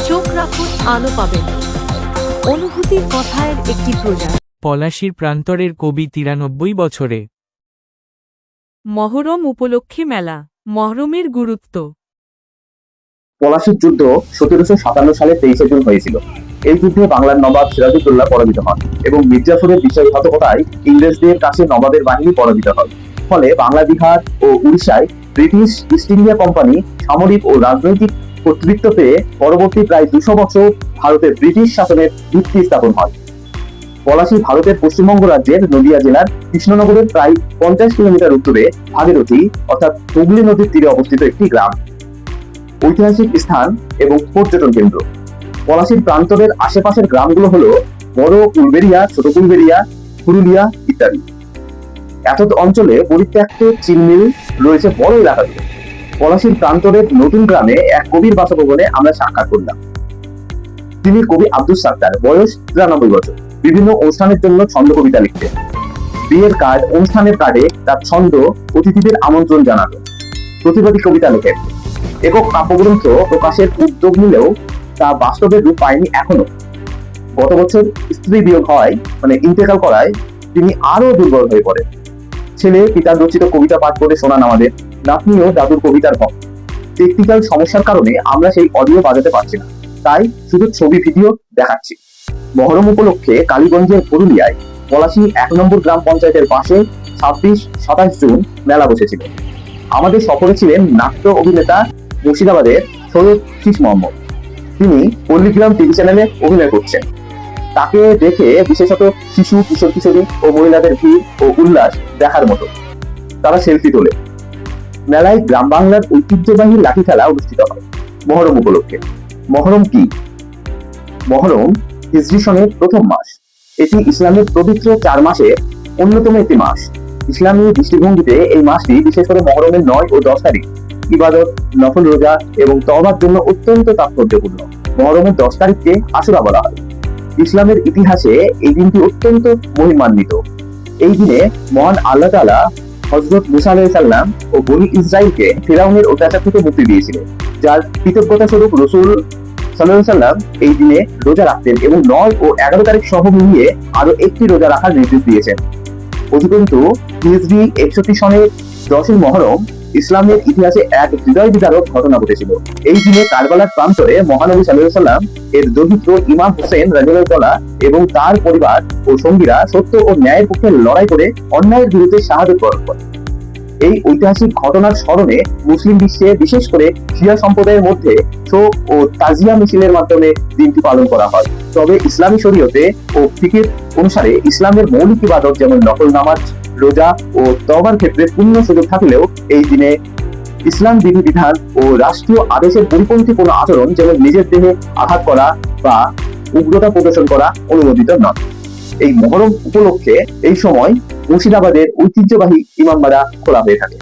চোখ রাখুন, আলো পাবেন। অনুভূতির কথায়ের একটি প্রজা। পলাশীর প্রান্তরের কবি ৯৩ বছরে। মহরম উপলক্ষে মেলা। মহরমের গুরুত্ব। পলাশীর যুদ্ধ ১৭৫৭ সালে ২৩ জুন হয়েছিল। এই যুদ্ধে বাংলার নবাব সিরাজউদ্দৌলা পরাজিত হন এবং মির্জাফরের বিশ্বাসঘাতকতায় ইংরেজদের কাছে নবাবের বাহিনী পরাজিত হয়। ফলে বাংলা, বিহার ও উড়িষ্যায় ব্রিটিশ ইস্ট ইন্ডিয়া কোম্পানি সামরিক ও রাজনৈতিক কর্তৃত্ব পেয়ে পরবর্তী প্রায় ২০০ বছর ভারতের ব্রিটিশ শাসনের ভিত্তি স্থাপন হয়। পলাশী ভারতের পশ্চিমবঙ্গ রাজ্যের নদিয়া জেলার কৃষ্ণনগরের প্রায় ৫০ কিলোমিটার উত্তরে ভাগীরথী অর্থাৎ হুগলি নদীর তীরে অবস্থিত একটি গ্রাম, ঐতিহাসিক স্থান এবং পর্যটন কেন্দ্র। পলাশীর প্রান্তরের আশেপাশের গ্রামগুলো হলো বড় কুলবেড়িয়া, ছোট কুলবেড়িয়া, পুরুলিয়া ইত্যাদি। এত অঞ্চলে পরিত্যক্ত চিলমিল রয়েছে বড় এলাকা জুড়ে। পলাশীর প্রান্তরের নতুন গ্রামে এক কবির বাসভবনে আমরা সাক্ষাৎ করলাম। তিনি কবি আব্দুস সাত্তার, বয়স ৯৩ বছর। বিভিন্ন অনুষ্ঠানের জন্য ছন্দ কবিতা লিখতেন। বিয়ের কার্ড, অনুষ্ঠানের কার্ডে তার ছন্দ অতিথিদের আমন্ত্রণ জানাতো। প্রতিবাদী কবিতা লেখেন। একক কাব্যগ্রন্থ প্রকাশের উদ্যোগ নিলেও তা বাস্তবের রূপ পায়নি এখনো। গত বছর স্ত্রী বিয়োগ হওয়ায় ইন্তেকাল করায় তিনি আরো দুর্বল হয়ে পড়েন। ছেলে পিতার রচিত কবিতা পাঠ করে শোনান আমাদের। নাতনিও দাদুর কবিতার ভক্ত। টেকনিক্যাল সমস্যার কারণে আমরা সেই অডিও বাজাতে পারছি না, তাই শুধু ছবি ভিডিও দেখাচ্ছি। মহরম উপলক্ষে কালীগঞ্জের পুরুলিয়ায় পলাশী ১ নম্বর গ্রাম পঞ্চায়েতের পাশে ২৬-২৭ জুন মেলা বসেছিল। আমাদের সফরে ছিলেন নাট্য অভিনেতা মুর্শিদাবাদের সৈয়দ শীষ মোহাম্মদ। তিনি পল্লীগ্রাম টিভি চ্যানেলে অভিনয় করছেন। তাকে দেখে বিশেষত শিশু, কিশোর কিশোরী ও মহিলাদের ভিড় ও উল্লাস দেখার মতো। তারা সেলফি তোলে। মেলায় গ্রাম বাংলার ঐতিহ্যবাহী লাঠি খেলা অনুষ্ঠিত হয় মহরম উপলক্ষে। মহরম কি? মহরম হিজরি সনের প্রথম মাস। এটি ইসলামের পবিত্র ৪ মাসে অন্যতম একটি মাস। ইসলামী দৃষ্টিভঙ্গিতে এই মাসটি বিশেষ করে মহরমের ৯ ও ১০ তারিখ ইবাদত, নফল রোজা এবং তওবার জন্য অত্যন্ত তাৎপর্যপূর্ণ। মহরমের ১০ তারিখকে আশুরা বলা হয়। ইসলামের ইতিহাসে এই দিনটি অত্যন্ত মহিমান্বিত। এই দিনে মহান আল্লাহ তাআলা হযরত মুসা আলাইহিস সালাম ও বনী ইসরাইলকে ফিরাউনের অত্যাচার থেকে মুক্তি দিয়েছিলেন, যার কৃতজ্ঞতা স্বরূপ রাসূল সাল্লাল্লাহু আলাইহি ওয়াসাল্লাম এই দিনে রোজা রাখতেন এবং ৯ ও ১১ তারিখ সহ মিলিয়ে আরো একটি রোজা রাখার নির্দেশ দিয়েছেন। অধিকন্তু হিজরি ৬১ সনের ১০ মহরম ইসলামের ইতিহাসে এক হৃদয় বিদারক ঘটনা ঘটেছিল। এই দিনে কারবালার প্রান্তরে মহানবী সাল্লাল্লাহু আলাইহি ওয়াসাল্লাম এর দৌহিত্র ইমাম হোসেন রাদিয়াল্লাহু তাআলা এবং তার পরিবার ও সঙ্গীরা সত্য ও ন্যায়ের পক্ষে লড়াই করে অন্যায়ের বিরুদ্ধে শাহাদত বরণ করেন। এই ঐতিহাসিক ঘটনার স্মরণে মুসলিম বিশ্বে, বিশেষ করে শিয়া সম্প্রদায়ের মধ্যে শোক ও তাজিয়া মিছিলের মাধ্যমে দিনটি পালন করা হয়। তবে ইসলামী শরীয়তে ও ফিকহ অনুসারে ইসলামের মৌলিক ইবাদত যেমন নফল নামাজ, রোজা ও তওবার ক্ষেত্রে পূর্ণ সুযোগ থাকলেও এই দিনে ইসলাম বিধিবিধান ও রাষ্ট্রীয় আদেশের পরিপন্থী কোনো আচরণ যেমন নিজের দেহে আঘাত করা বা উগ্রতা প্রদর্শন করা অনুমোদিত নয়। এই মহরম উপলক্ষে এই সময় মুর্শিদাবাদের ঐতিহ্যবাহী ইমামবাড়া খোলা হয়ে থাকে।